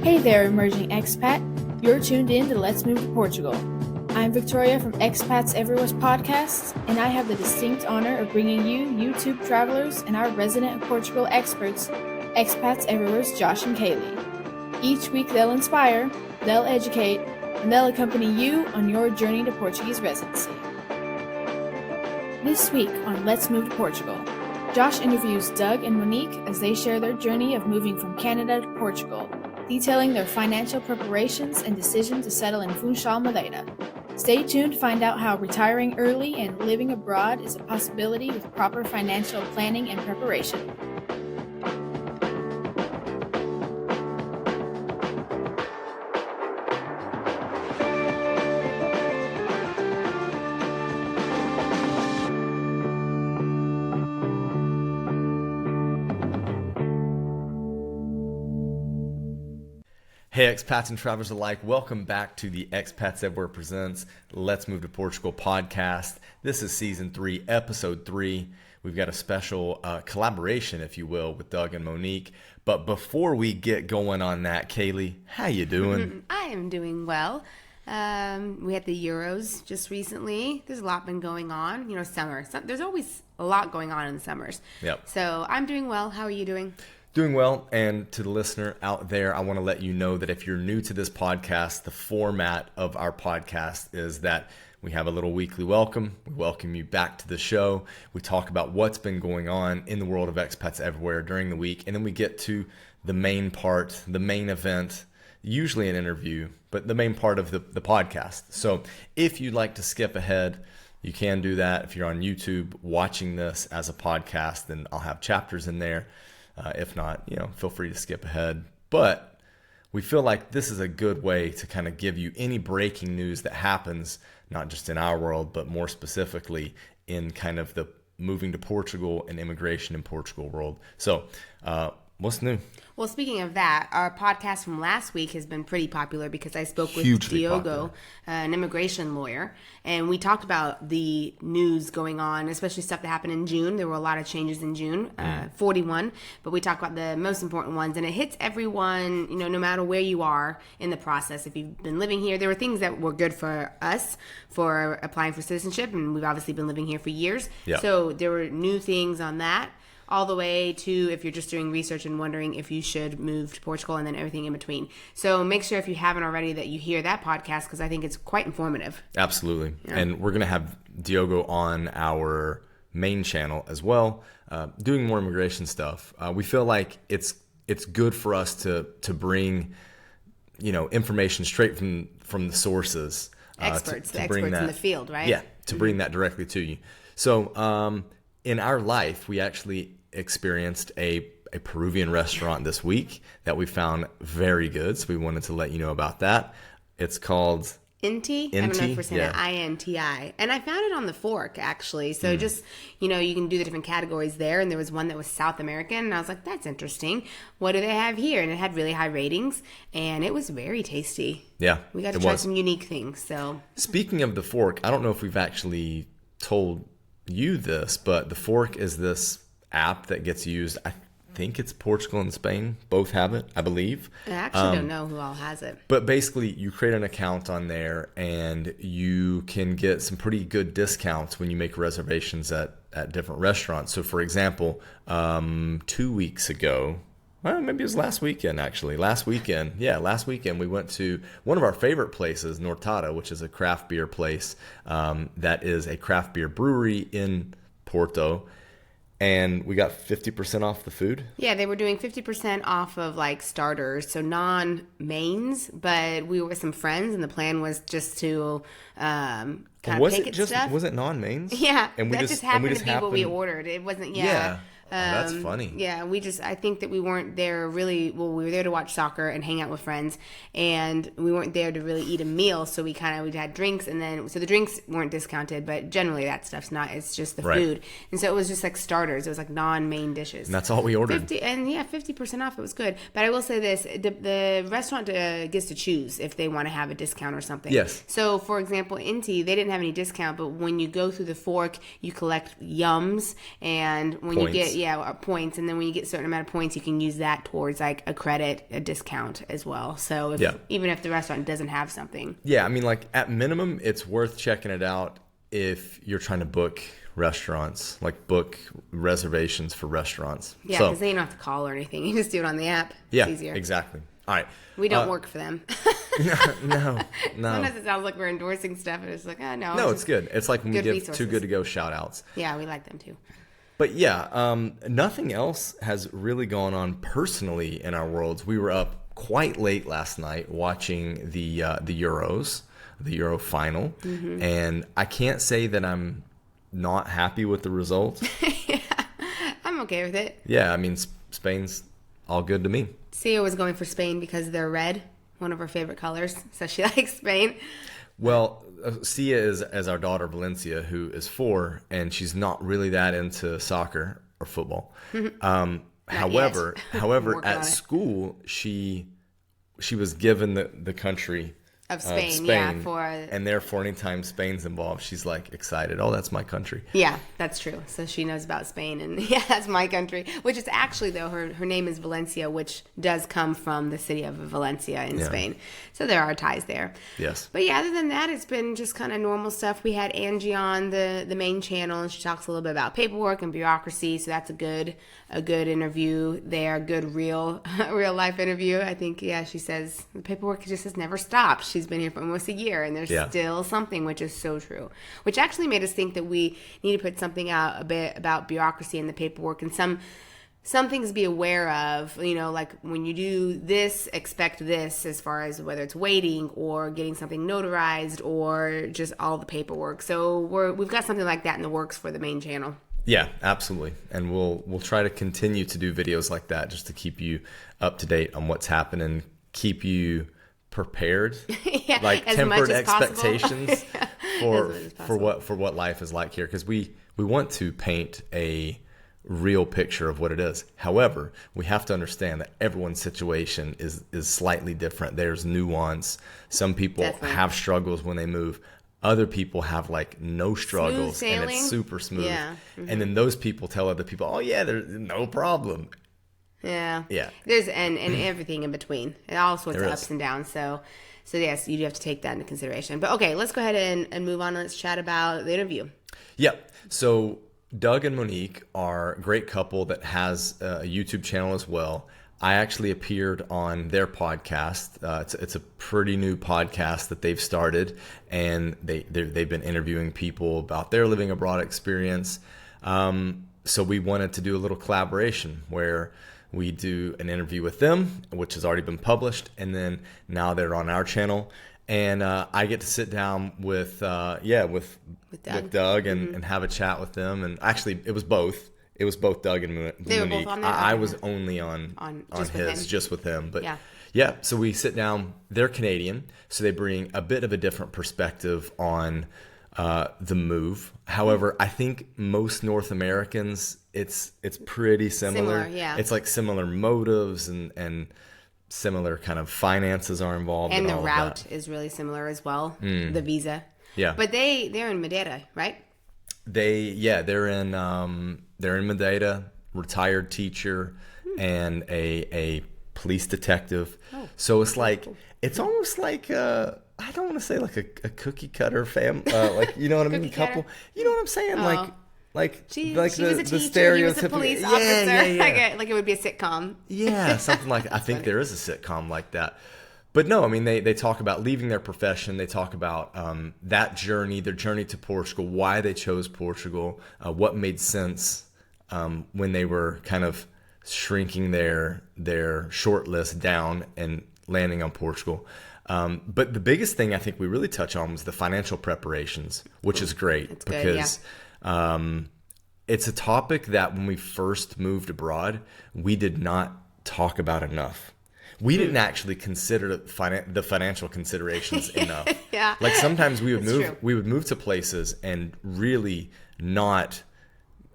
Hey there, emerging expat. You're tuned in to Let's Move to Portugal. I'm Victoria from Expats Everywhere's podcast, and I have the distinct honor of bringing you YouTube travelers and our resident Portugal experts, Expats Everywhere's Josh and Kaylee. Each week they'll inspire, they'll educate, and they'll accompany you on your journey to Portuguese residency. This week on Let's Move to Portugal, Josh interviews Doug and Monique as they share their journey of moving from Canada to Portugal, detailing their financial preparations and decision to settle in Funchal, Madeira. Stay tuned to find out how retiring early and living abroad is a possibility with proper financial planning and preparation. Hey expats and travelers alike, welcome back to the Expats Everywhere Presents Let's Move to Portugal podcast. This is season 3, episode 3. We've got a special collaboration, if you will, with Doug and Monique. But before we get going on that, Kaylee, how you doing? I am doing well. We had the Euros just recently. There's a lot been going on. You know, summer. There's always a lot going on in the summers. Yep. So I'm doing well. How are you doing? Doing well, and to the listener out there, I want to let you know that if you're new to this podcast, the format of our podcast is that we have a little weekly welcome. We welcome you back to the show. We talk about what's been going on in the world of expats everywhere during the week, and then we get to the main part, the main event, usually an interview, but the main part of the podcast. So if you'd like to skip ahead, you can do that. If you're on YouTube watching this as a podcast, then I'll have chapters in there. If not, feel free to skip ahead. But we feel like this is a good way to kind of give you any breaking news that happens, not just in our world, but more specifically in kind of the moving to Portugal and immigration in Portugal world. So what's new? Well, speaking of that, our podcast from last week has been pretty popular because I spoke with Hugely Diogo, popular. An immigration lawyer, and we talked about the news going on, especially stuff that happened in June. There were a lot of changes in June, 41, but we talked about the most important ones, and it hits everyone, no matter where you are in the process. If you've been living here, there were things that were good for us for applying for citizenship, and we've obviously been living here for years. Yeah. So there were new things on that, all the way to if you're just doing research and wondering if you should move to Portugal, and then everything in between. So make sure if you haven't already that you hear that podcast, because I think it's quite informative. Absolutely. Yeah. And we're going to have Diogo on our main channel as well, doing more immigration stuff. We feel like it's good for us to bring, information straight from the sources. Experts to bring that in the field, right? Yeah, to bring that directly to you. So in our life, we actually experienced a Peruvian restaurant this week that we found very good. So we wanted to let you know about that. It's called Inti? I don't know if we're saying it, I-N-T-I. And I found it on the Fork, actually. So just, you can do the different categories there. And there was one that was South American. And I was like, that's interesting. What do they have here? And it had really high ratings. And it was very tasty. Yeah, we got to try some unique things. So speaking of the Fork, I don't know if we've actually told you this, but the Fork is this app that gets used. I think it's Portugal and Spain. Both have it, I believe. I actually don't know who all has it. But basically, you create an account on there, and you can get some pretty good discounts when you make reservations at different restaurants. So, for example, 2 weeks ago, well, maybe it was last weekend, actually. Last weekend, we went to one of our favorite places, Nortada, which is a craft beer place that is a craft beer brewery in Porto. And we got 50% off the food. Yeah, they were doing 50% off of like starters, so non-mains. But we were with some friends, and the plan was just to kind of pick at stuff. Was it non-mains? Yeah, and that just happened to be what we ordered. It wasn't. Yeah. Oh, that's funny. Yeah, I think that we weren't there really, we were there to watch soccer and hang out with friends, and we weren't there to really eat a meal, so we had drinks, and then, so the drinks weren't discounted, but generally that stuff's not, it's just the food. And so it was just like starters, it was like non-main dishes. And that's all we ordered. 50% off, it was good. But I will say this, the restaurant gets to choose if they want to have a discount or something. Yes. So, for example, Inti, they didn't have any discount, but when you go through the Fork, you collect yums, and when you get points, and then when you get a certain amount of points, you can use that towards like a discount as well. So even if the restaurant doesn't have something. Yeah, I mean, like at minimum, it's worth checking it out if you're trying to book restaurants, like book reservations for restaurants. Yeah, because then you don't have to call or anything. You just do it on the app. It's easier. Exactly. All right. We don't work for them. No. Sometimes it sounds like we're endorsing stuff, and it's like, oh, no. No, it's good. It's like when we give resources. Too Good to Go shout outs. Yeah, we like them too. But yeah, nothing else has really gone on personally in our worlds. We were up quite late last night watching the Euros, the Euro final, and I can't say that I'm not happy with the result. Yeah, I'm okay with it. Yeah, I mean, Spain's all good to me. Sia was going for Spain because they're red, one of her favorite colors, so she likes Spain. Well, Sia is as our daughter Valencia, who is 4, and she's not really that into soccer or football. However, at school, she was given the country of Spain, and therefore anytime Spain's involved, she's like excited. Oh, that's my country. Yeah, that's true. So she knows about Spain, and that's my country. Which is actually, though, her name is Valencia, which does come from the city of Valencia in Spain. So there are ties there. Yes. But yeah, other than that, it's been just kind of normal stuff. We had Angie on the main channel, and she talks a little bit about paperwork and bureaucracy. So that's a good interview there, good real life interview. I think she says the paperwork just has never stopped. She's been here for almost a year, and there's still something, which is so true. Which actually made us think that we need to put something out a bit about bureaucracy and the paperwork, and some things to be aware of. Like when you do this, expect this as far as whether it's waiting or getting something notarized or just all the paperwork. So we've got something like that in the works for the main channel. Yeah, absolutely. And we'll try to continue to do videos like that just to keep you up to date on what's happening, keep you prepared, like tempered expectations for what life is like here, because we want to paint a real picture of what it is. However, we have to understand that everyone's situation is slightly different. There's nuance. Some people have struggles when they move. Other people have like no struggles and it's super smooth. Yeah. Mm-hmm. And then those people tell other people, oh yeah, there's no problem. Yeah. Yeah. There's and everything in between. And all sorts of ups and downs. So yes, you do have to take that into consideration. But okay, let's go ahead and move on. Let's chat about the interview. Yep. So Doug and Monique are a great couple that has a YouTube channel as well. I actually appeared on their podcast. It's a pretty new podcast that they've started, and they've been interviewing people about their living abroad experience. So we wanted to do a little collaboration where we do an interview with them, which has already been published, and then now they're on our channel. And I get to sit down with Doug and have a chat with them. And actually, it was both. It was both Doug and Monique. They were both on there? I was only on just with him. But yeah, so we sit down. They're Canadian, so they bring a bit of a different perspective on the move. However, I think most North Americans, it's pretty similar. Yeah. It's like similar motives and similar kind of finances are involved. And the route is really similar as well. The visa. Yeah. But they're in Madeira, right? They're in Madeira, retired teacher and a police detective. Oh, so it's like it's almost like I don't want to say like a cookie cutter family, like you know what I mean, couple. You know what I'm saying, she was a teacher, he was a police officer. Yeah. Like it would be a sitcom. Yeah, something like that. I think there is a sitcom like that. But no, I mean, they talk about leaving their profession. They talk about that journey, their journey to Portugal, why they chose Portugal, what made sense when they were kind of shrinking their short list down and landing on Portugal. But the biggest thing I think we really touch on was the financial preparations, which is great because it's a topic that when we first moved abroad, we did not talk about enough. We didn't actually consider the financial considerations enough. Yeah. Like sometimes we would move to places and really not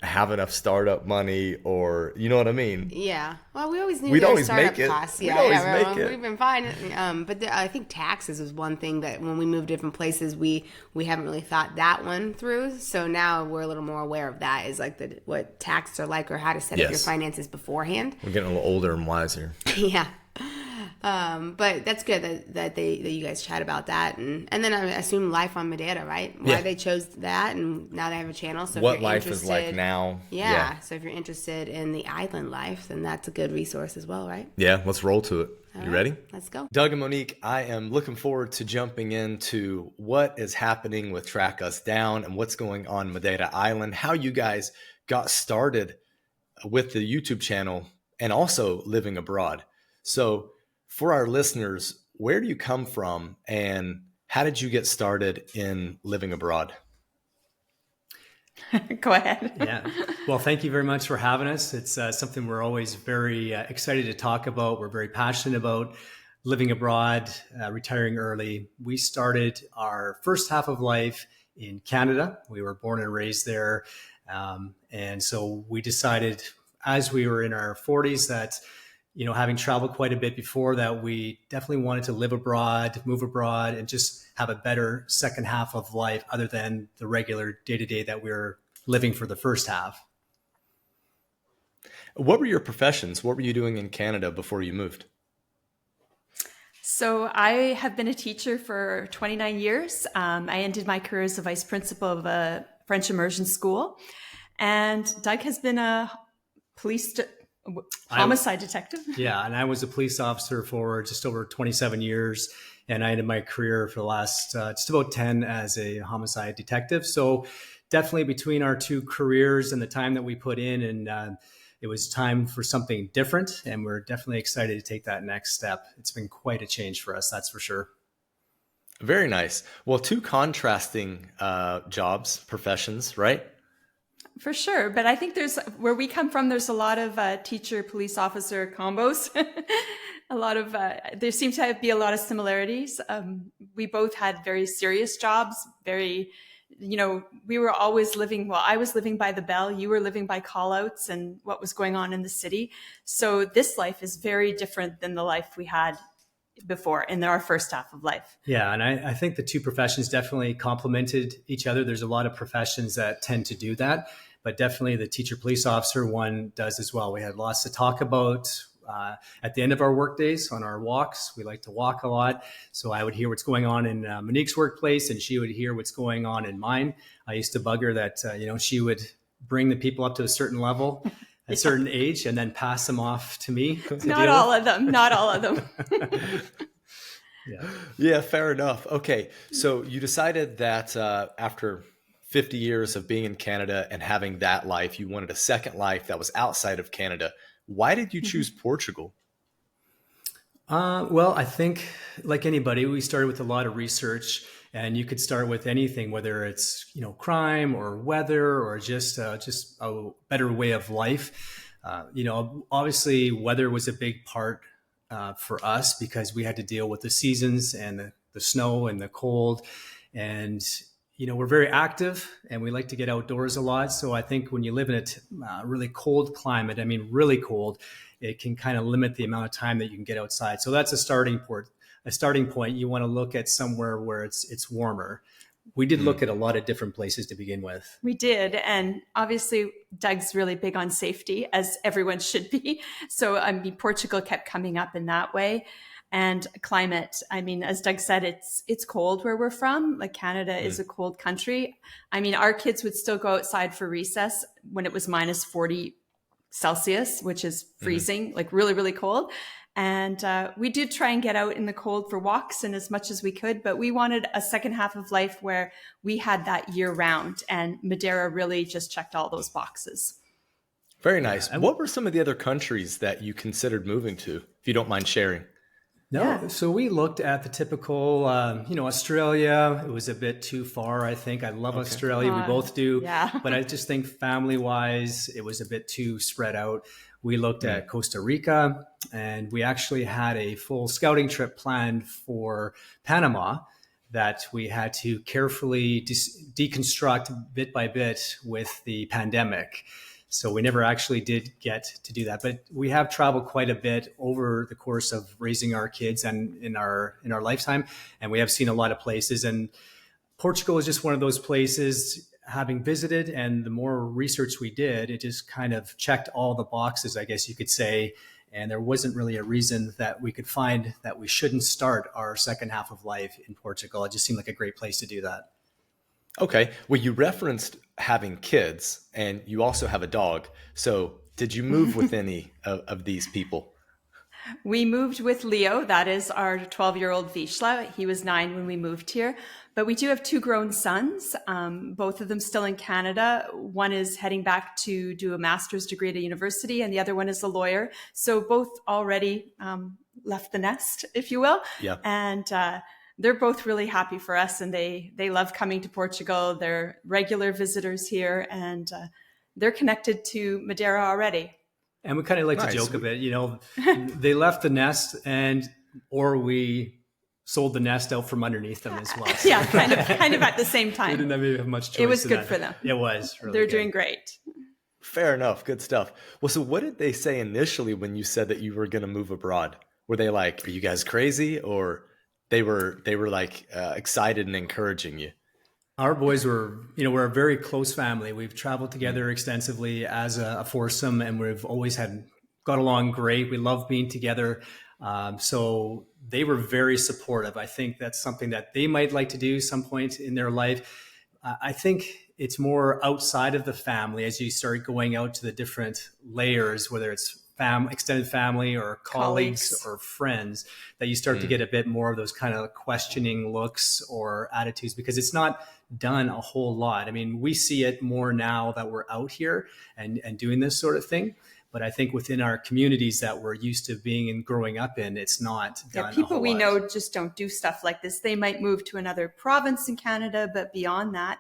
have enough startup money, or you know what I mean? Yeah. Well, we always knew We'd there were always startup make it. costs. We'd Yeah, always yeah, make it. we've been fine. But I think taxes was one thing that when we moved different places, we haven't really thought that one through. So now we're a little more aware of that, is like what taxes are like, or how to set up your Yes. finances beforehand. We're getting a little older and wiser. Yeah. But that's good that you guys chat about that, and then I assume life on Madeira, right? Why Yeah. they chose that, and now they have a channel. So if What you're life is like interested- now. Yeah. So if you're interested in the island life, then that's a good resource as well, right? Yeah, let's roll to it. You ready? Let's go. Doug and Monique, I am looking forward to jumping into what is happening with Track Us Down and what's going on Madeira Island, how you guys got started with the YouTube channel and also living abroad. So for our listeners, where do you come from and how did you get started in living abroad? Go ahead. Yeah. Well, thank you very much for having us. It's something we're always very excited to talk about. We're very passionate about living abroad, retiring early. We started our first half of life in Canada. We were born and raised there. And so we decided as we were in our 40s that, having traveled quite a bit before that, we definitely wanted to live abroad, move abroad, and just have a better second half of life other than the regular day-to-day that we were living for the first half. What were your professions? What were you doing in Canada before you moved? So I have been a teacher for 29 years. I ended my career as a vice principal of a French immersion school. And Doug has been a homicide detective. Yeah, and I was a police officer for just over 27 years, and I ended my career for the last just about 10 as a homicide detective. So definitely between our two careers and the time that we put in, and it was time for something different, and we're definitely excited to take that next step. It's been quite a change for us, that's for sure. Very nice. Well, two contrasting jobs, professions, right? For sure. But I think where we come from, there's a lot of teacher, police officer combos. There seem to be a lot of similarities. We both had very serious jobs, we were always I was living by the bell, you were living by call outs and what was going on in the city. So this life is very different than the life we had before in our first half of life. Yeah, and I think the two professions definitely complemented each other. There's a lot of professions that tend to do that, but definitely the teacher police officer one does as well. We had lots to talk about at the end of our work days on our walks. We like to walk a lot. So I would hear what's going on in Monique's workplace and she would hear what's going on in mine. I used to bug her that, she would bring the people up to a certain level, a certain age, and then pass them off to me. Not all of them. Yeah, fair enough. Okay. So you decided that after 50 years of being in Canada and having that life, you wanted a second life that was outside of Canada. Why did you choose Portugal? Well, I think like anybody, we started with a lot of research, and you could start with anything, whether it's, crime or weather or just a better way of life. Obviously weather was a big part for us because we had to deal with the seasons and the snow and the cold. And, we're very active and we like to get outdoors a lot. So I think when you live in a really cold climate, really cold, it can kind of limit the amount of time that you can get outside. So that's a starting point. You want to look at somewhere where it's warmer. We did look at a lot of different places to begin with. We did. And obviously Doug's really big on safety, as everyone should be. So, Portugal kept coming up in that way. And climate, as Doug said, it's cold where we're from. Like Canada is a cold country. Our kids would still go outside for recess when it was minus 40 Celsius, which is freezing, like really, really cold. And we did try and get out in the cold for walks and as much as we could, but we wanted a second half of life where we had that year round, and Madeira really just checked all those boxes. Very nice. What were some of the other countries that you considered moving to, if you don't mind sharing? No, yeah. So we looked at the typical, Australia. It was a bit too far, I think. I love Australia. We both do. Yeah. But I just think family-wise, it was a bit too spread out. We looked at Costa Rica, and we actually had a full scouting trip planned for Panama. that we had to carefully deconstruct bit by bit with the pandemic. So we never actually did get to do that, but we have traveled quite a bit over the course of raising our kids and in our lifetime. And we have seen a lot of places, and Portugal is just one of those places, having visited, and the more research we did, it just kind of checked all the boxes, I guess you could say. And there wasn't really a reason that we could find that we shouldn't start our second half of life in Portugal. It just seemed like a great place to do that. Okay. Well, you referenced having kids and you also have a dog. So did you move with any of these people? We moved with Leo. That is our 12-year-old Vishla. He was 9 when we moved here. But we do have 2 grown sons, both of them still in Canada. One is heading back to do a master's degree at a university, and the other one is a lawyer. So both already left the nest, if you will. Yeah. And they're both really happy for us, and they love coming to Portugal. They're regular visitors here, and they're connected to Madeira already. And we kind of like to joke a bit, they left the nest or we sold the nest out from underneath them as well. Yeah, kind of at the same time. We didn't have much choice. It was good for them. It was really They're good. doing great. Fair enough. Good stuff. Well, so what did they say initially when you said that you were going to move abroad? Were they like, are you guys crazy? Or they were like excited and encouraging you? Our boys we're a very close family. We've traveled together extensively as a foursome, and we've always got along great. We love being together. So they were very supportive. I think that's something that they might like to do some point in their life. I think it's more outside of the family as you start going out to the different layers, whether it's extended family or colleagues or friends, that you start to get a bit more of those kind of questioning looks or attitudes, because it's not done a whole lot. I mean, we see it more now that we're out here and doing this sort of thing. But I think within our communities that we're used to being and growing up in, it's not done. People we know just don't do stuff like this. They might move to another province in Canada, but beyond that,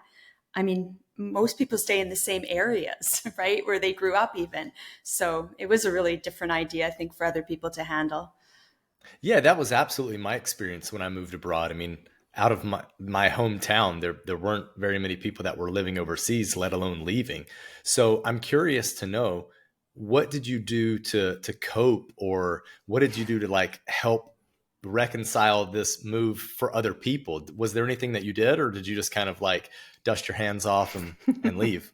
I mean, most people stay in the same areas, right, where they grew up even. So it was a really different idea, I think, for other people to handle. Yeah, that was absolutely my experience when I moved abroad. I mean, out of my hometown, there weren't very many people that were living overseas, let alone leaving. So I'm curious to know, what did you do to cope, or what did you do to like help reconcile this move for other people? Was there anything that you did, or did you just kind of like dust your hands off and leave?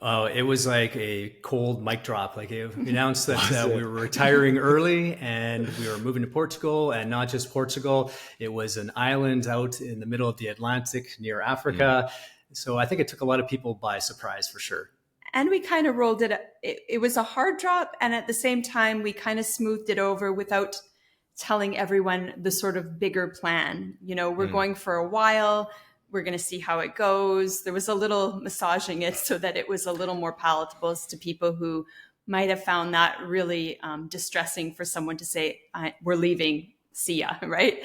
Oh, it was like a cold mic drop. Like it announced that we were retiring early and we were moving to Portugal, and not just Portugal. It was an island out in the middle of the Atlantic near Africa. So I think it took a lot of people by surprise for sure. And we kind of rolled it. It was a hard drop. And at the same time, we kind of smoothed it over without telling everyone the sort of bigger plan. We're going for a while. We're going to see how it goes. There was a little massaging it so that it was a little more palatable to people who might have found that really distressing for someone to say, we're leaving, see ya, right?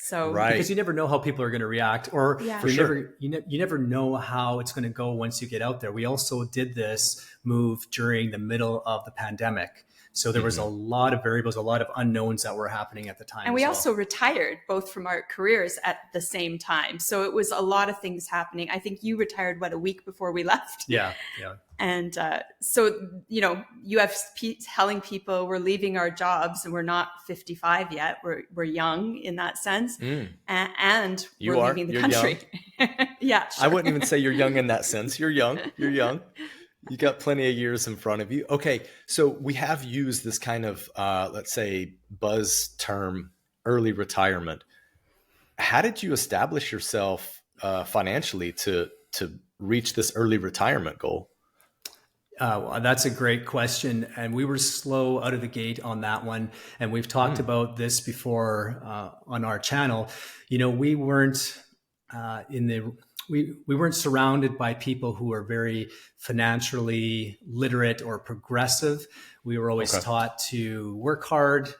So, right. Because you never know how people are going to react, or you never know how it's going to go once you get out there. We also did this move during the middle of the pandemic. So there was a lot of variables, a lot of unknowns that were happening at the time. And we also retired both from our careers at the same time. So it was a lot of things happening. I think you retired, a week before we left? Yeah. And so, you have telling people we're leaving our jobs and we're not 55 yet. We're young in that sense. And we're leaving the country. Yeah. Sure. I wouldn't even say you're young in that sense. You're young. You got plenty of years in front of you. Okay. So we have used this kind of, let's say, buzz term, early retirement. How did you establish yourself financially to reach this early retirement goal? Well, that's a great question. And we were slow out of the gate on that one. And we've talked about this before on our channel. We weren't we weren't surrounded by people who are very financially literate or progressive. We were always taught to work hard,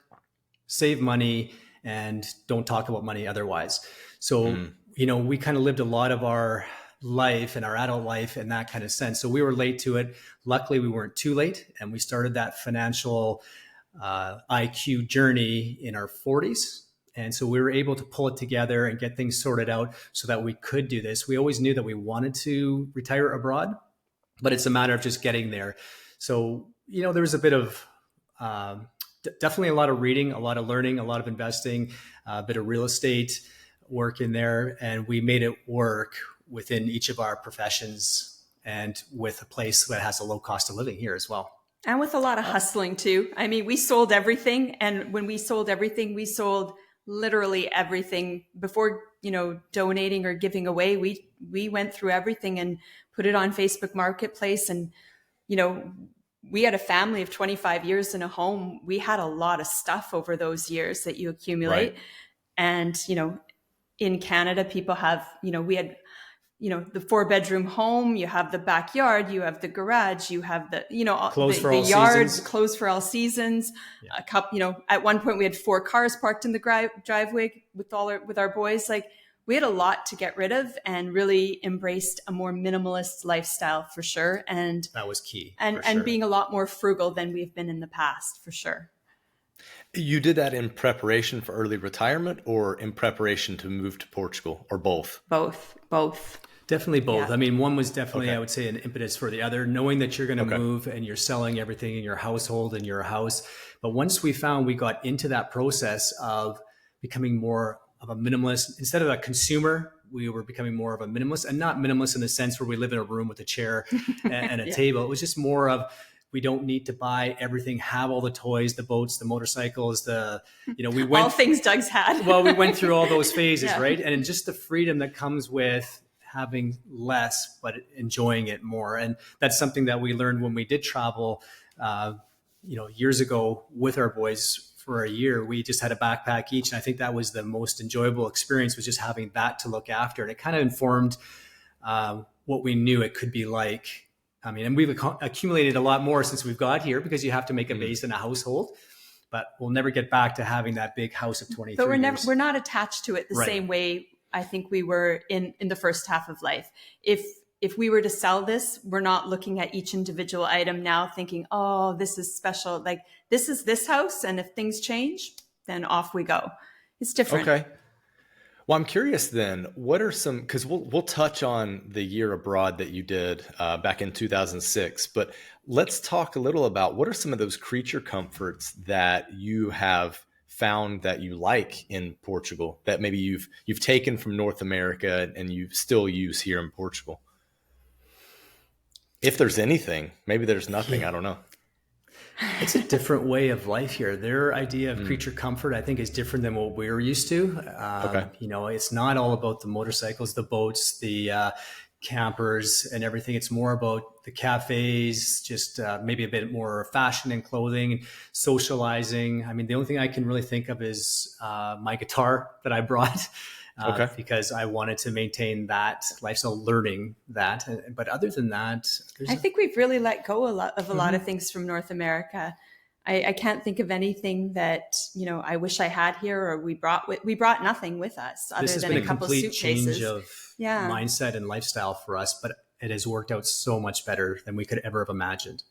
save money, and don't talk about money otherwise. So, we kind of lived a lot of our life and our adult life in that kind of sense. So we were late to it. Luckily, we weren't too late. And we started that financial IQ journey in our 40s. And so we were able to pull it together and get things sorted out so that we could do this. We always knew that we wanted to retire abroad, but it's a matter of just getting there. So, there was a bit of, definitely a lot of reading, a lot of learning, a lot of investing, a bit of real estate work in there. And we made it work within each of our professions and with a place that has a low cost of living here as well. And with a lot of hustling too. I mean, we sold everything. And when we sold everything, we sold literally everything before, donating or giving away. We went through everything and put it on Facebook Marketplace. And, we had a family of 25 years in a home. We had a lot of stuff over those years that you accumulate. Right. And, in Canada, people have, we had, the 4-bedroom home, you have the backyard, you have the garage, you have the, the yard, closed for all seasons. Yeah. A couple, at one point we had 4 cars parked in the driveway with our boys. Like, we had a lot to get rid of and really embraced a more minimalist lifestyle for sure. And that was key. And being a lot more frugal than we've been in the past for sure. You did that in preparation for early retirement or in preparation to move to Portugal, or both? Both. Definitely both. Yeah. I mean, one was definitely, okay. I would say, an impetus for the other, knowing that you're going to move and you're selling everything in your household and your house. But once we found we got into that process of becoming more of a minimalist, instead of a consumer, we were becoming more of a minimalist, and not minimalist in the sense where we live in a room with a chair and a table. It was just more of, we don't need to buy everything, have all the toys, the boats, the motorcycles, we went all things Doug's had. Well, we went through all those phases, right? And just the freedom that comes with having less, but enjoying it more. And that's something that we learned when we did travel, years ago with our boys for a year. We just had a backpack each. And I think that was the most enjoyable experience, was just having that to look after. And it kind of informed what we knew it could be like. I mean, and we've accumulated a lot more since we've got here, because you have to make a base in a household, but we'll never get back to having that big house of 23 But we're not attached to it the same way I think we were in the first half of life. If we were to sell this, we're not looking at each individual item now thinking, oh, this is special. Like, this is this house. And if things change, then off we go. It's different. Okay. Well, I'm curious then, what are some, because we'll touch on the year abroad that you did back in 2006, but let's talk a little about what are some of those creature comforts that you have found that you like in Portugal that maybe you've taken from North America and you still use here in Portugal? If there's anything, maybe there's nothing, I don't know. It's a different way of life here. Their idea of creature comfort, I think, is different than what we're used to. It's not all about the motorcycles, the boats, the campers and everything. It's more about the cafes, just maybe a bit more fashion and clothing, socializing. I mean, the only thing I can really think of is my guitar that I brought. Because I wanted to maintain that lifestyle, learning that. But other than that, I think we've really let go a lot of things from North America. I can't think of anything that, I wish I had here, or we brought nothing with us other than a couple suitcases. This has been a complete change of mindset and lifestyle for us, but it has worked out so much better than we could ever have imagined.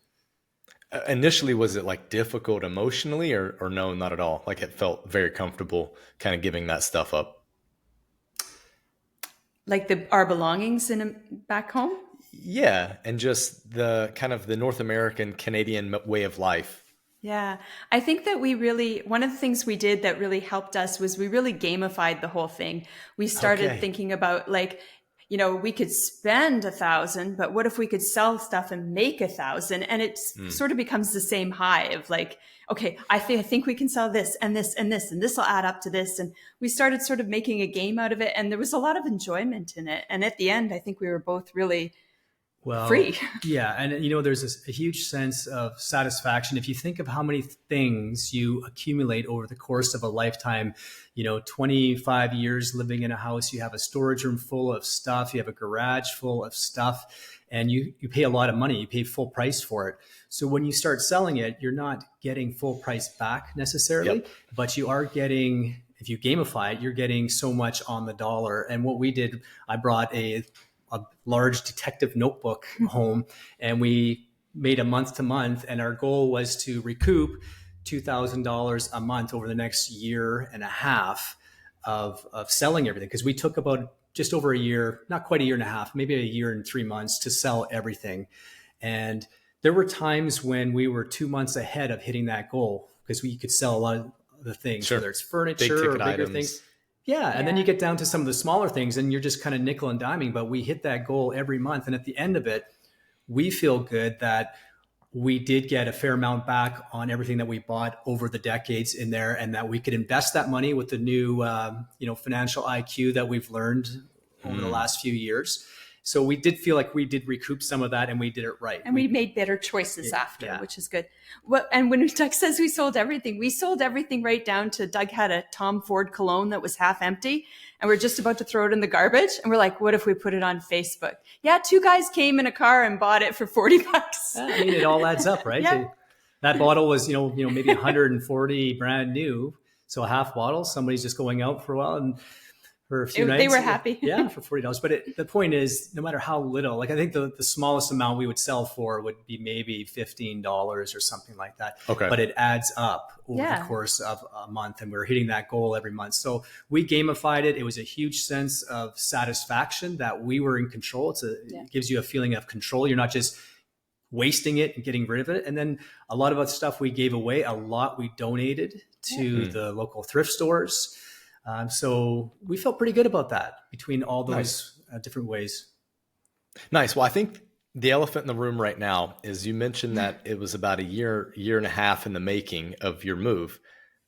Initially, was it like difficult emotionally or no, not at all? Like, it felt very comfortable kind of giving that stuff up? Like our belongings back home? Yeah. And just the kind of the North American Canadian way of life. Yeah. I think that one of the things we did that really helped us was we really gamified the whole thing. We started thinking about we could spend 1,000, but what if we could sell stuff and make 1,000? And it sort of becomes the same high of like, okay, I think we can sell this and this and this, and this will add up to this. And we started sort of making a game out of it. And there was a lot of enjoyment in it. And at the end, I think we were both really free. Yeah. And, there's a huge sense of satisfaction. If you think of how many things you accumulate over the course of a lifetime, 25 years living in a house, you have a storage room full of stuff, you have a garage full of stuff, and you pay a lot of money, you pay full price for it. So when you start selling it, you're not getting full price back necessarily, but you are getting, if you gamify it, you're getting so much on the dollar. And what we did, I brought a large detective notebook home, and we made a month to month, and our goal was to recoup $2,000 a month over the next year and a half of selling everything. Because we took about just over a year, not quite a year and a half, maybe a year and 3 months to sell everything. And there were times when we were 2 months ahead of hitting that goal because we could sell a lot of the things, Sure. whether it's furniture or bigger items. things. Yeah. And then you get down to some of the smaller things and you're just kind of nickel and diming, but we hit that goal every month. And at the end of it, we feel good that we did get a fair amount back on everything that we bought over the decades in there, and that we could invest that money with the new, financial IQ that we've learned over the last few years. So we did feel like we did recoup some of that and we did it right. And we made better choices after, yeah. which is good. Well, and when Doug says we sold everything right down to Doug had a Tom Ford cologne that was half empty and we're just about to throw it in the garbage. And we're like, what if we put it on Facebook? Yeah, 2 guys came in a car and bought it for $40. I mean, it all adds up, right? Yeah. That bottle was, maybe 140 brand new. So a half bottle, somebody's just going out for a while and for a few nights. They were happy. Yeah, for $40. But the point is, no matter how little, like I think the smallest amount we would sell for would be maybe $15 or something like that. Okay. But it adds up over the course of a month, and we're hitting that goal every month. So we gamified it. It was a huge sense of satisfaction that we were in control. It gives you a feeling of control. You're not just wasting it and getting rid of it. And then a lot of other stuff we gave away, a lot we donated to the local thrift stores. So we felt pretty good about that between all those different ways. Nice. Well, I think the elephant in the room right now is you mentioned that it was about a year and a half in the making of your move,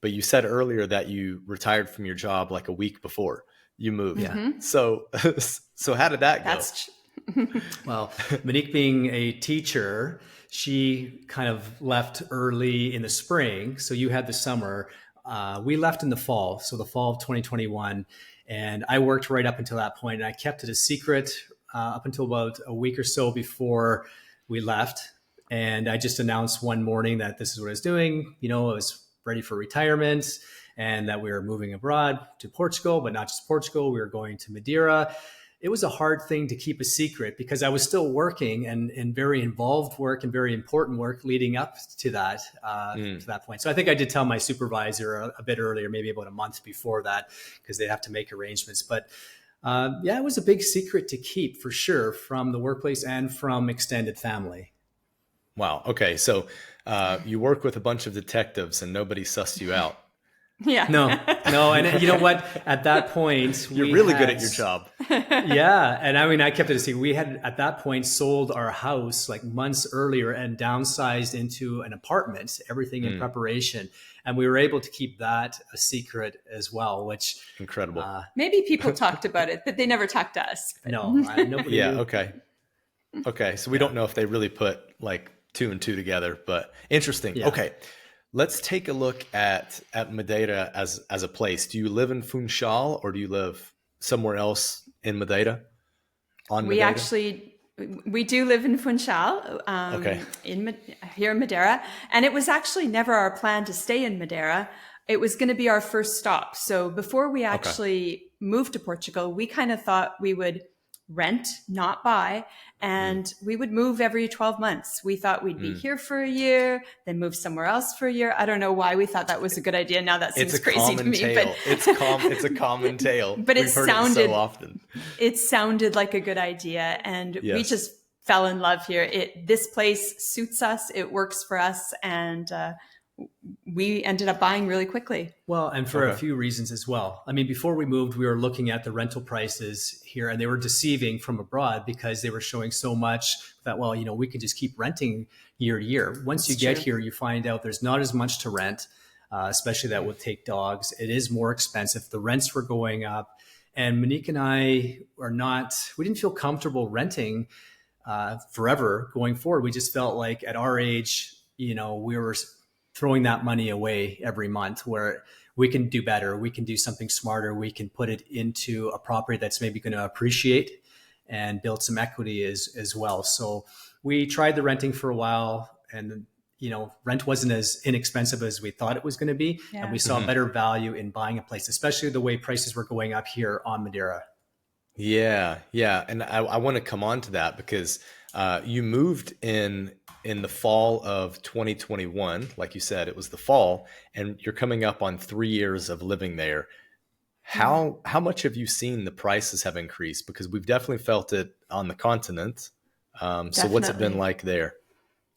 but you said earlier that you retired from your job like a week before you moved. Yeah. So how did that go? Well, Monique being a teacher, she kind of left early in the spring. So you had the summer. We left in the fall. So the fall of 2021. And I worked right up until that point. And I kept it a secret up until about a week or so before we left. And I just announced one morning that this is what I was doing. I was ready for retirement and that we were moving abroad to Portugal, but not just Portugal. We were going to Madeira. It was a hard thing to keep a secret because I was still working and very involved work and very important work leading up to that point. So I think I did tell my supervisor a bit earlier, maybe about a month before that, because they have to make arrangements. But it was a big secret to keep for sure from the workplace and from extended family. Wow. Okay. So you work with a bunch of detectives and nobody sussed you out. Yeah. No. And you know what? At that point, you're really good at your job. Yeah. And I mean, I kept it a secret. We had at that point sold our house like months earlier and downsized into an apartment, everything in preparation. And we were able to keep that a secret as well, which incredible. Maybe people talked about it, but they never talked to us. No, nobody. Yeah. knew. Okay. So we don't know if they really put like 2 and 2 together, but interesting. Yeah. Okay. Let's take a look at Madeira as a place. Do you live in Funchal or do you live somewhere else in Madeira? We do live in Funchal, here in Madeira. And it was actually never our plan to stay in Madeira. It was going to be our first stop. So before we actually moved to Portugal, we kind of thought we would rent, not buy, and we would move every 12 months. We thought we'd be here for a year, then move somewhere else for a year. I don't know why we thought that was a good idea. Now that seems crazy to me, but it's a common tale. But We've heard it so often. It sounded like a good idea, and Yes. we just fell in love here. This place suits us. It works for us, and we ended up buying really quickly. Well, and for a few reasons as well. I mean, before we moved, we were looking at the rental prices here and they were deceiving from abroad because they were showing so much that, well, we could just keep renting year to year. Once you get here, you find out there's not as much to rent, especially that would take dogs. It is more expensive. The rents were going up. And Monique and I we didn't feel comfortable renting forever going forward. We just felt like at our age, we were throwing that money away every month where we can do better. We can do something smarter. We can put it into a property that's maybe going to appreciate and build some equity as well. So we tried the renting for a while and, rent wasn't as inexpensive as we thought it was going to be. Yeah. And we saw better value in buying a place, especially the way prices were going up here on Madeira. Yeah. And I want to come on to that because You moved in the fall of 2021, like you said, it was the fall, and you're coming up on 3 years of living there. How much have you seen the prices have increased? Because we've definitely felt it on the continent. So what's it been Definitely. like there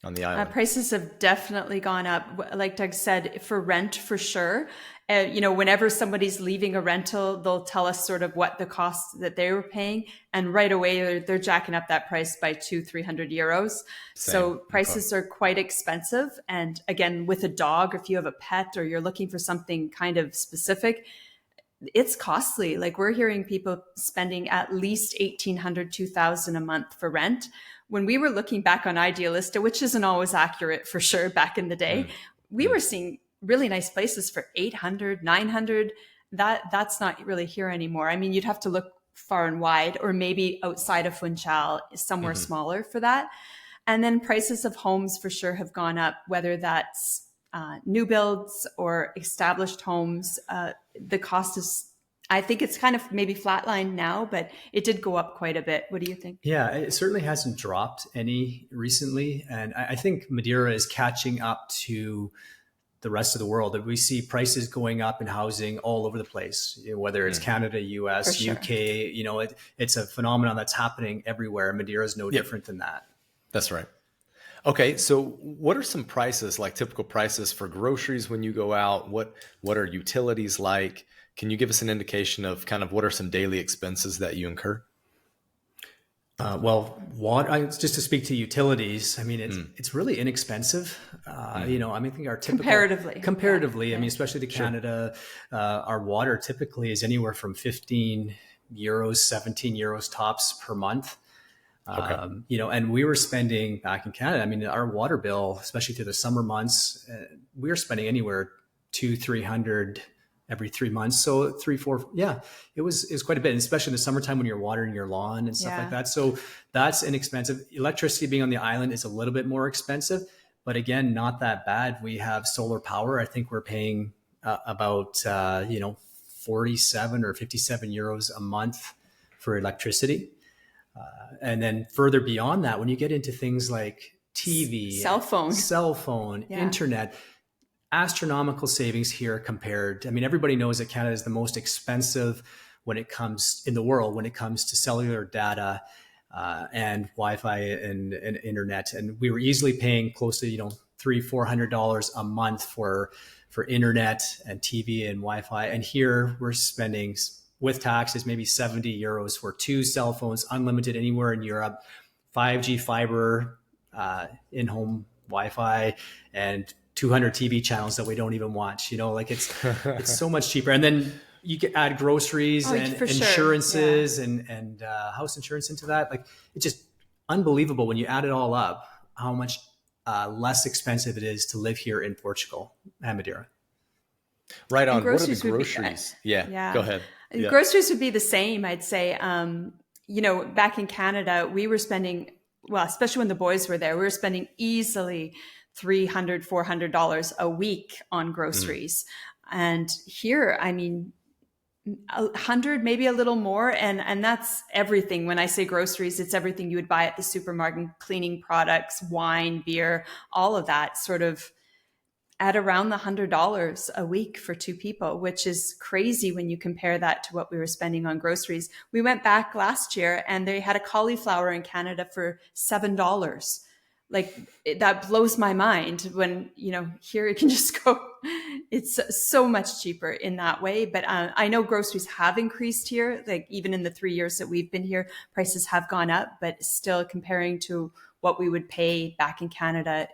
on the island? Prices have definitely gone up. Like Doug said, for rent, for sure. Whenever somebody's leaving a rental, they'll tell us sort of what the cost that they were paying. And right away, they're jacking up that price by 200-300 euros. So prices are quite expensive. And again, with a dog, if you have a pet or you're looking for something kind of specific, it's costly. Like we're hearing people spending at least 1,800, 2,000 a month for rent. When we were looking back on Idealista, which isn't always accurate for sure back in the day, we were seeing really nice places for 800, 900. That's not really here anymore. I mean, you'd have to look far and wide, or maybe outside of Funchal, somewhere smaller for that. And then prices of homes for sure have gone up, whether that's new builds or established homes. The cost is, I think it's kind of maybe flatlined now, but it did go up quite a bit. What do you think? Yeah, it certainly hasn't dropped any recently. And I think Madeira is catching up to the rest of the world. We see prices going up in housing all over the place, whether it's Canada, US, sure. UK, it's a phenomenon that's happening everywhere. Madeira is no different than that. That's right. Okay, so what are some prices, like typical prices for groceries when you go out? What are utilities like? Can you give us an indication of kind of what are some daily expenses that you incur? Just to speak to utilities, I mean, it's really inexpensive. I think our typical comparatively, I mean, especially to Canada, our water typically is anywhere from 15 euros, 17 euros tops per month. And we were spending back in Canada, I mean, our water bill, especially through the summer months, we were spending anywhere 200-300 every 3 months. So 3-4, it was quite a bit, and especially in the summertime when you're watering your lawn and stuff like that. So that's inexpensive. Electricity being on the island is a little bit more expensive, but again, not that bad. We have solar power. I think we're paying about 47 or 57 euros a month for electricity. And then further beyond that, when you get into things like TV, cell phone, internet, astronomical savings here compared. I mean, everybody knows that Canada is the most expensive when it comes in the world, when it comes to cellular data and Wi-Fi and internet. And we were easily paying close to, $300-400 a month for internet and TV and Wi-Fi. And here we're spending, with taxes, maybe 70 euros for 2 cell phones, unlimited anywhere in Europe, 5G fiber, in-home Wi-Fi, and 200 TV channels that we don't even watch. It's so much cheaper. And then you can add groceries and insurances and house insurance into that. Like, it's just unbelievable when you add it all up, how much less expensive it is to live here in Portugal and Madeira. Right on. What are the groceries? Go ahead. Yeah. Groceries would be the same, I'd say. Back in Canada, we were spending, especially when the boys were there, we were spending easily $300-400 a week on groceries. And here, I mean, 100, maybe a little more. And that's everything. When I say groceries, it's everything you would buy at the supermarket: cleaning products, wine, beer, all of that, sort of at around the $100 a week for 2 people, which is crazy when you compare that to what we were spending on groceries. We went back last year and they had a cauliflower in Canada for $7. Like, that blows my mind when, here it can just go, it's so much cheaper in that way. But I know groceries have increased here. Like, even in the 3 years that we've been here, prices have gone up, but still, comparing to what we would pay back in Canada,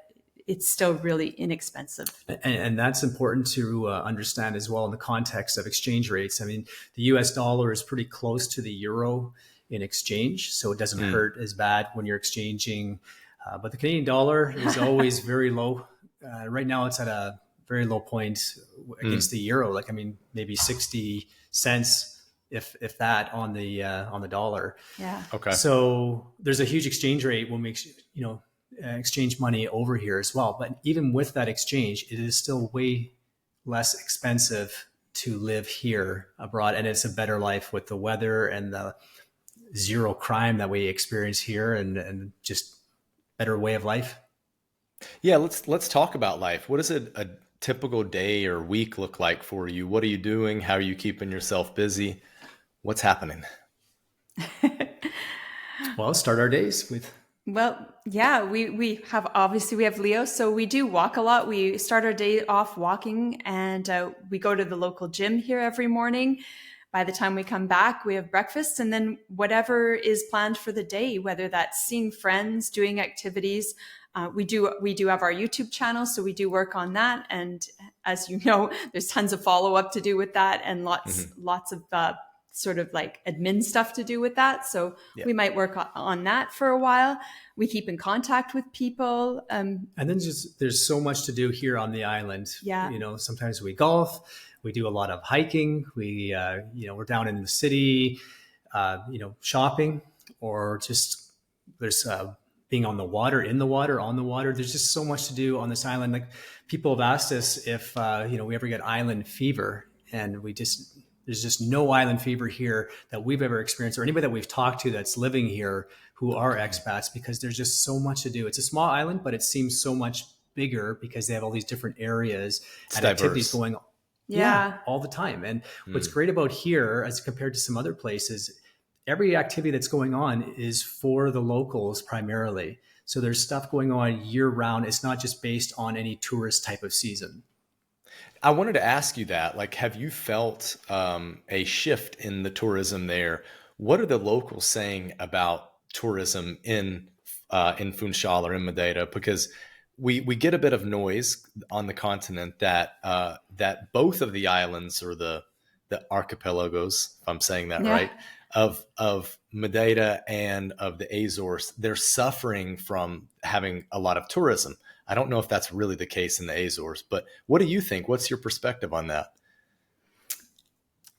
it's still really inexpensive. And that's important to understand as well in the context of exchange rates. I mean, the US dollar is pretty close to the euro in exchange, so it doesn't hurt as bad when you're exchanging. But the Canadian dollar is always very low. Right now, it's at a very low point against the euro. Like, I mean, maybe 60 cents, if that, on the dollar. Yeah. Okay. So there's a huge exchange rate when we, exchange money over here as well. But even with that exchange, it is still way less expensive to live here abroad, and it's a better life with the weather and zero crime that we experience here, and just better way of life. Yeah, let's talk about life. What does a typical day or week look like for you? What are you doing? How are you keeping yourself busy? What's happening? Well, start our days with. Well, yeah, we have Leo, so we do walk a lot. We start our day off walking, and we go to the local gym here every morning. By the time we come back, we have breakfast, and then whatever is planned for the day, whether that's seeing friends, doing activities. We do have our YouTube channel, so we do work on that. And as you know, there's tons of follow up to do with that, and lots of sort of like admin stuff to do with that. So we might work on that for a while. We keep in contact with people. And then there's so much to do here on the island. Yeah. You know, sometimes we golf, we do a lot of hiking. We, we're down in the city, shopping, or just there's being on the water, in the water, on the water. There's just so much to do on this island. Like, people have asked us if, we ever get island fever, and there's just no island fever here that we've ever experienced, or anybody that we've talked to that's living here who are expats, because there's just so much to do. It's a small island, but it seems so much bigger because they have all these different areas and activities going on. Yeah, all the time. And what's great about here, as compared to some other places, every activity that's going on is for the locals primarily. So there's stuff going on year round. It's not just based on any tourist type of season. I wanted to ask you that, like, have you felt a shift in the tourism there? What are the locals saying about tourism in Funchal or in Madeira? Because we get a bit of noise on the continent that that both of the islands, or the archipelagos, if I'm saying that right, of Madeira and of the Azores, they're suffering from having a lot of tourism. I don't know if that's really the case in the Azores, but what do you think? What's your perspective on that?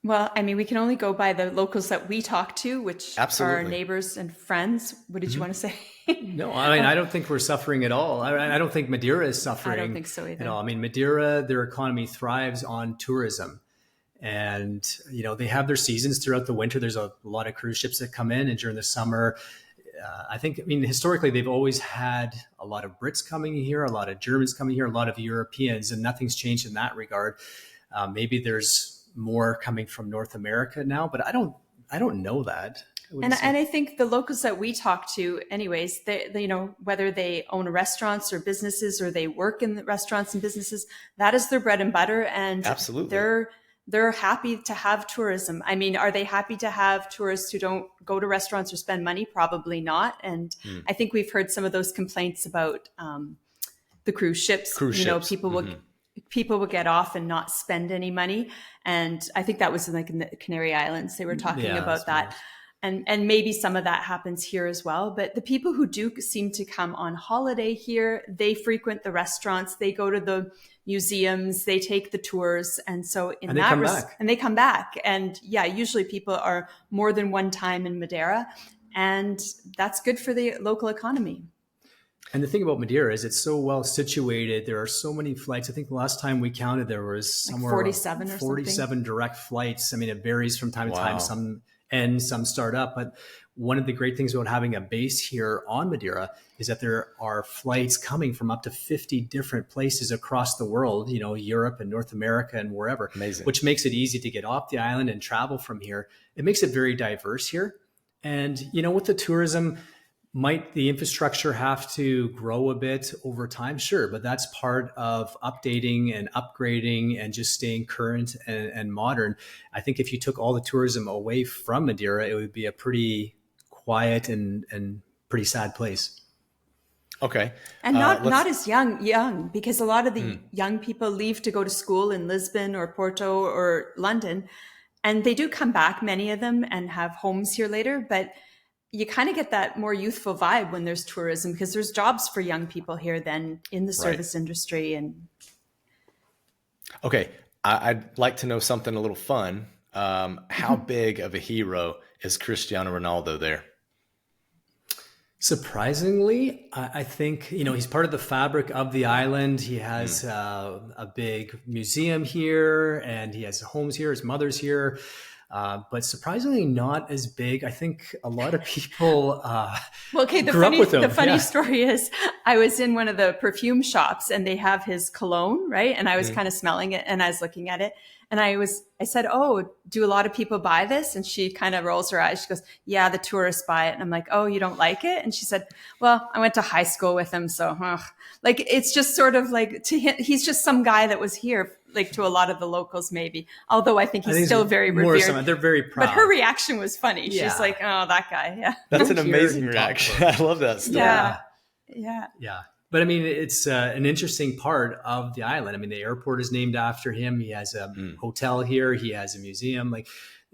Well, I mean, we can only go by the locals that we talk to, which are our neighbors and friends. What did you want to say? No, I mean, I don't think we're suffering at all. I don't think Madeira is suffering. I don't think so either. At all. I mean, Madeira, their economy thrives on tourism. And, they have their seasons throughout the winter. There's a lot of cruise ships that come in, and during the summer, historically, they've always had a lot of Brits coming here, a lot of Germans coming here, a lot of Europeans, and nothing's changed in that regard. Maybe there's more coming from North America now, but I don't know that. And I think the locals that we talk to, anyways, they whether they own restaurants or businesses, or they work in the restaurants and businesses, that is their bread and butter, and absolutely they're happy to have tourism. I mean, are they happy to have tourists who don't go to restaurants or spend money? Probably not. And I think we've heard some of those complaints about the cruise ships. People will get off and not spend any money. And I think that was in the Canary Islands. They were talking about that. Nice. And maybe some of that happens here as well. But the people who do seem to come on holiday here, they frequent the restaurants, they go to the museums, they take the tours. And so they come back. And yeah, usually people are more than one time in Madeira, and that's good for the local economy. And the thing about Madeira is it's so well situated. There are so many flights. I think the last time we counted, there was somewhere 47 or 47 something. Direct flights. I mean, it varies from time to time. Some end, some start up. But one of the great things about having a base here on Madeira is that there are flights coming from up to 50 different places across the world, Europe and North America and wherever. Amazing. Which makes it easy to get off the island and travel from here. It makes it very diverse here. And, with the tourism, might the infrastructure have to grow a bit over time? Sure, but that's part of updating and upgrading and just staying current and modern. I think if you took all the tourism away from Madeira, it would be a pretty quiet and pretty sad place. Okay. And not as young, because a lot of the young people leave to go to school in Lisbon or Porto or London, and they do come back, many of them, and have homes here later. But you kind of get that more youthful vibe when there's tourism, because there's jobs for young people here then in the service industry. And okay, I'd like to know something a little fun. How big of a hero is Cristiano Ronaldo there? Surprisingly, I think, he's part of the fabric of the island. He has a big museum here, and he has homes here. His mother's here. but surprisingly not as big. I think a lot of people Well, okay, grew up with them. The funny Yeah. story is I was in one of the perfume shops and they have his cologne, right? And I was kind of smelling it and I was looking at it and I said, "Oh, do a lot of people buy this?" And she kind of rolls her eyes. She goes, "Yeah, the tourists buy it." And I'm like, "Oh, you don't like it?" And she said, "Well, I went to high school with him. So like, it's just sort of like to him, he's just some guy that was here, like to a lot of the locals, maybe. Although I think he's still very revered. They're very proud. But her reaction was funny. Yeah. She's like, "Oh, that guy." Yeah. That's an Here amazing in reaction. I love that story. Yeah. Yeah. Yeah. But I mean, it's an interesting part of the island. I mean, the airport is named after him. He has a hotel here. He has a museum. Like,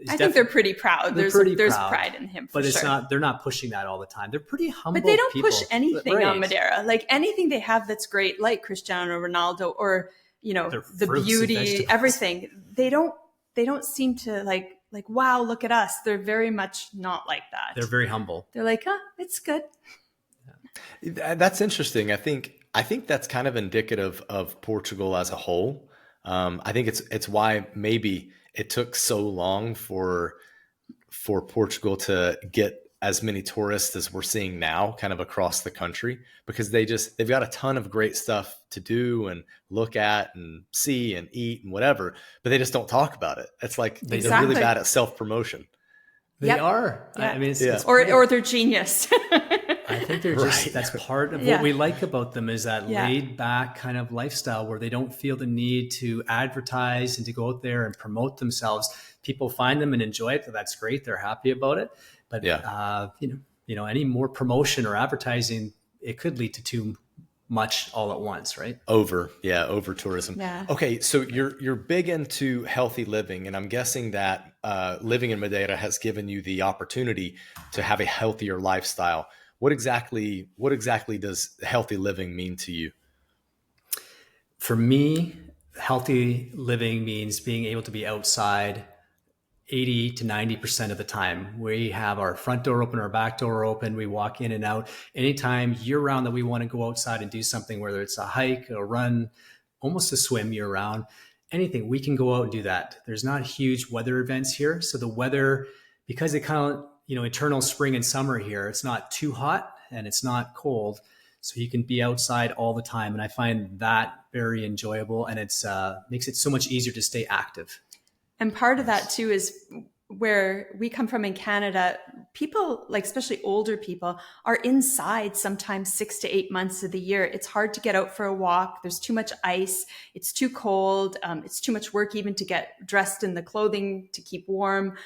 I think they're pretty proud. They're There's pretty proud, pride in him, but it's sure. not. They're not pushing that all the time. They're pretty humble. But they don't people. push anything Right. on Madeira. Like anything they have that's great, like Cristiano Ronaldo or Their the fruits and beauty, vegetables. everything. They don't seem to like wow, look at us. They're very much not like that. They're very humble. They're like, it's good. That's interesting. I think that's kind of indicative of Portugal as a whole. I think it's why maybe it took so long for Portugal to get as many tourists as we're seeing now kind of across the country, because they've got a ton of great stuff to do and look at and see and eat and whatever, but they just don't talk about it. It's like they're really bad at self-promotion. They Yep. are. Yeah. I mean, it's Or they're genius. I think they're just, Right. that's part of Yeah. what we like about them is that Yeah. laid back kind of lifestyle where they don't feel the need to advertise and to go out there and promote themselves. People find them and enjoy it. So that's great. They're happy about it. But, any more promotion or advertising, it could lead to too much all at once, right? Over tourism. Yeah. Okay, so you're big into healthy living, and I'm guessing that living in Madeira has given you the opportunity to have a healthier lifestyle. What exactly does healthy living mean to you? For me, healthy living means being able to be outside 80 to 90% of the time. We have our front door open, our back door open. We walk in and out anytime year round that we want to go outside and do something, whether it's a hike, a run, almost a swim year round, anything, we can go out and do that. There's not huge weather events here. So the weather, because they kind of, eternal spring and summer here, it's not too hot and it's not cold. So you can be outside all the time. And I find that very enjoyable, and it's makes it so much easier to stay active. And part of that too is where we come from in Canada, people, like especially older people, are inside sometimes 6 to 8 months of the year. It's hard to get out for a walk. There's too much ice. It's too cold. It's too much work even to get dressed in the clothing to keep warm.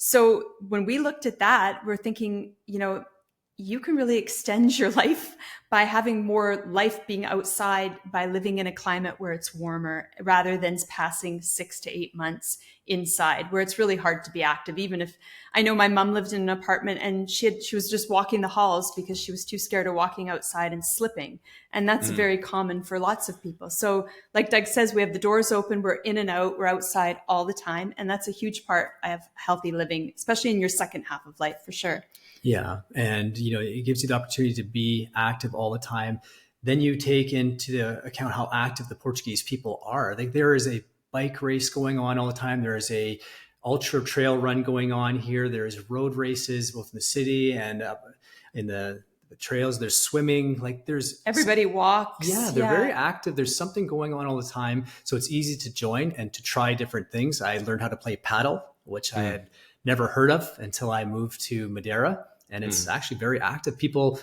So when we looked at that, we're thinking, you can really extend your life by having more life being outside, by living in a climate where it's warmer, rather than passing 6 to 8 months inside, where it's really hard to be active. Even if I know my mom lived in an apartment and she was just walking the halls because she was too scared of walking outside and slipping. And that's very common for lots of people. So like Doug says, we have the doors open, we're in and out, we're outside all the time. And that's a huge part of healthy living, especially in your second half of life, for sure. Yeah. And, it gives you the opportunity to be active all the time. Then you take into account how active the Portuguese people are. Like, there is a bike race going on all the time. There is a ultra trail run going on here. There's road races, both in the city and in the trails. There's swimming. Like, there's everybody walks. Yeah. They're very active. There's something going on all the time. So it's easy to join and to try different things. I learned how to play paddle, which I had never heard of until I moved to Madeira. And it's actually very active. People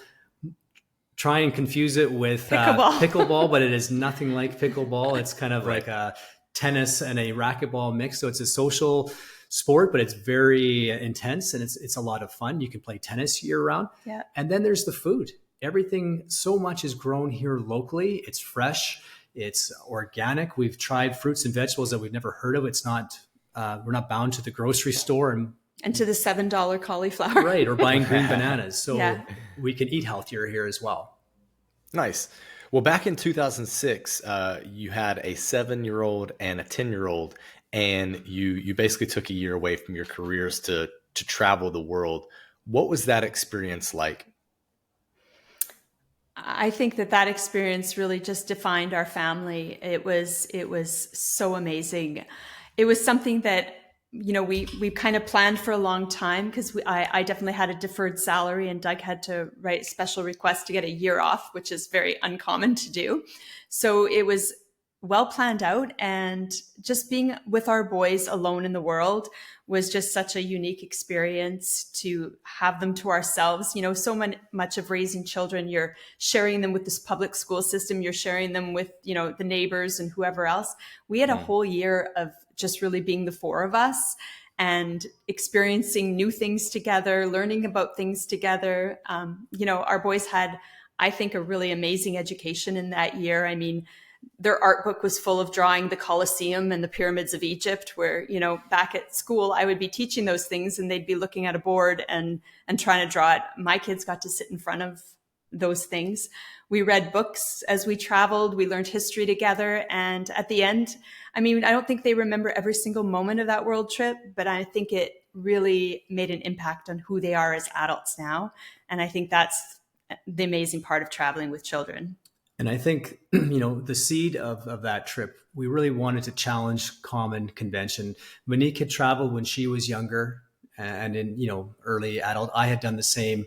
try and confuse it with pickleball, but it is nothing like pickleball. It's kind of like a tennis and a racquetball mix. So it's a social sport, but it's very intense and it's a lot of fun. You can play tennis year round. Yeah. And then there's the food. Everything, so much is grown here locally. It's fresh. It's organic. We've tried fruits and vegetables that we've never heard of. It's not, we're not bound to the grocery store and to the $7 cauliflower. Right. Or buying green bananas. So we can eat healthier here as well. Nice. Well, back in 2006, you had a 7-year-old and a 10-year-old, and you basically took a year away from your careers to travel the world. What was that experience like? I think that experience really just defined our family. It was so amazing. It was something that we kind of planned for a long time because I definitely had a deferred salary, and Doug had to write special requests to get a year off, which is very uncommon to do. So it was well planned out, and just being with our boys alone in the world was just such a unique experience to have them to ourselves. So much of raising children, you're sharing them with this public school system, you're sharing them with, the neighbors and whoever else. We had a whole year of just really being the four of us and experiencing new things together, learning about things together. Our boys had, I think, a really amazing education in that year. I mean, their art book was full of drawing the Colosseum and the pyramids of Egypt, where, back at school, I would be teaching those things and they'd be looking at a board and trying to draw it. My kids got to sit in front of those things. We read books as we traveled. We learned history together. And at the end, I don't think they remember every single moment of that world trip, but I think it really made an impact on who they are as adults now. And I think that's the amazing part of traveling with children. And I think, the seed of that trip, we really wanted to challenge common convention. Monique had traveled when she was younger and in, early adult. I had done the same.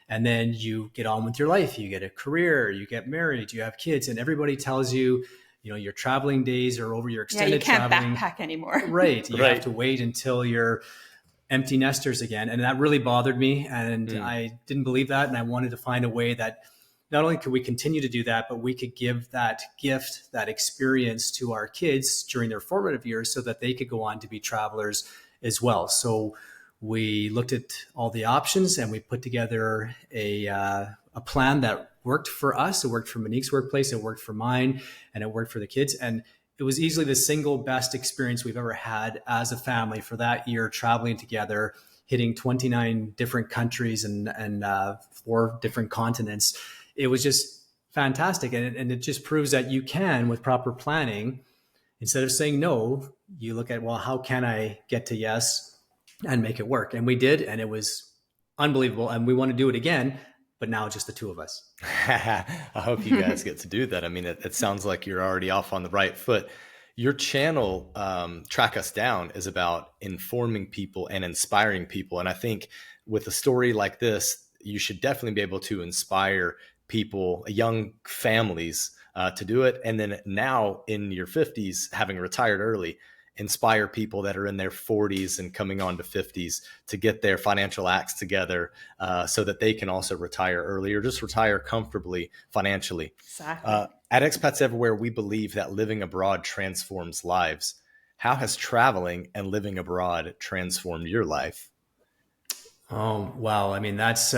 And then you get on with your life. You get a career, you get married, you have kids, and everybody tells you, your traveling days are over, your extended traveling. You can't backpack anymore. Right. You have to wait until you're empty nesters again. And that really bothered me. And I didn't believe that. And I wanted to find a way that not only could we continue to do that, but we could give that gift, that experience to our kids during their formative years so that they could go on to be travelers as well. So we looked at all the options and we put together a plan that worked for us. It worked for Monique's workplace. It worked for mine, and it worked for the kids. And it was easily the single best experience we've ever had as a family for that year, traveling together, hitting 29 different countries and 4 different continents. It was just fantastic. And it just proves that you can, with proper planning, instead of saying no, you look at, well, how can I get to yes and make it work? And we did, and it was unbelievable. And we want to do it again, but now just the two of us. I hope you guys get to do that. I mean, it sounds like you're already off on the right foot. Your channel, Track Us Down, is about informing people and inspiring people. And I think with a story like this, you should definitely be able to inspire people, young families, to do it. And then now in your 50s, having retired early, inspire people that are in their 40s and coming on to 50s to get their financial acts together, so that they can also retire early or just retire comfortably financially. Exactly. At Expats Everywhere, we believe that living abroad transforms lives. How has traveling and living abroad transformed your life? Oh, wow. I mean, that's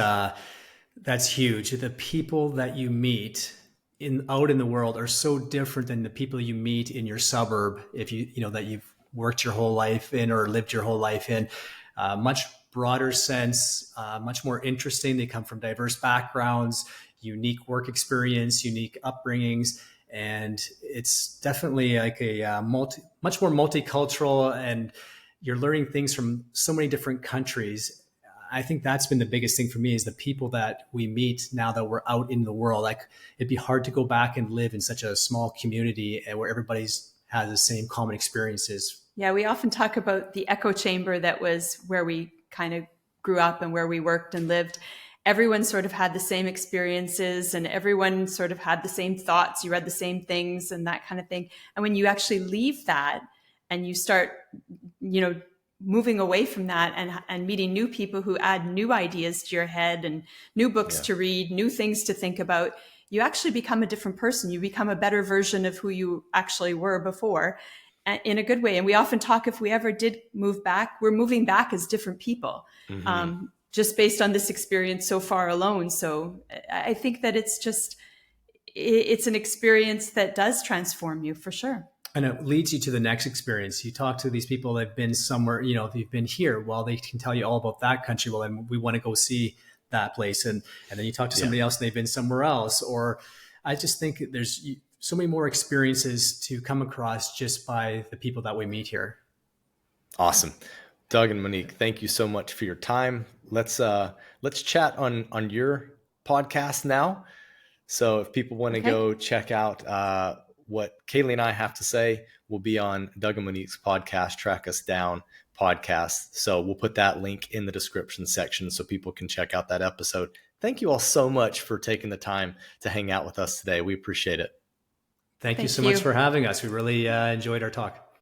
huge. The people that you meet out in the world are so different than the people you meet in your suburb, if that you've worked your whole life in or lived your whole life in. Much broader sense, much more interesting. They come from diverse backgrounds, unique work experience, unique upbringings, and it's definitely like a much more multicultural, and you're learning things from so many different countries. I think that's been the biggest thing for me, is the people that we meet now that we're out in the world. Like, it'd be hard to go back and live in such a small community and where everybody's has the same common experiences. Yeah, we often talk about the echo chamber that was where we kind of grew up and where we worked and lived. Everyone sort of had the same experiences and everyone sort of had the same thoughts. You read the same things and that kind of thing. And when you actually leave that and you start, moving away from that and meeting new people who add new ideas to your head and new books to read, new things to think about, you actually become a different person. You become a better version of who you actually were before, in a good way. And we often talk, if we ever did move back, we're moving back as different people, just based on this experience so far alone. So I think that it's an experience that does transform you for sure. And it leads you to the next experience. You talk to these people that have been somewhere, if you've been here, well, they can tell you all about that country. Well, and we want to go see that place. And then you talk to somebody else and they've been somewhere else. Or I just think there's so many more experiences to come across just by the people that we meet here. Awesome. Doug and Monique, thank you so much for your time. Let's chat on your podcast now. So if people want to go check out what Kaylee and I have to say will be on Doug and Monique's podcast, Track Us Down podcast. So we'll put that link in the description section so people can check out that episode. Thank you all so much for taking the time to hang out with us today. We appreciate it. Thank you so much for having us. We really enjoyed our talk.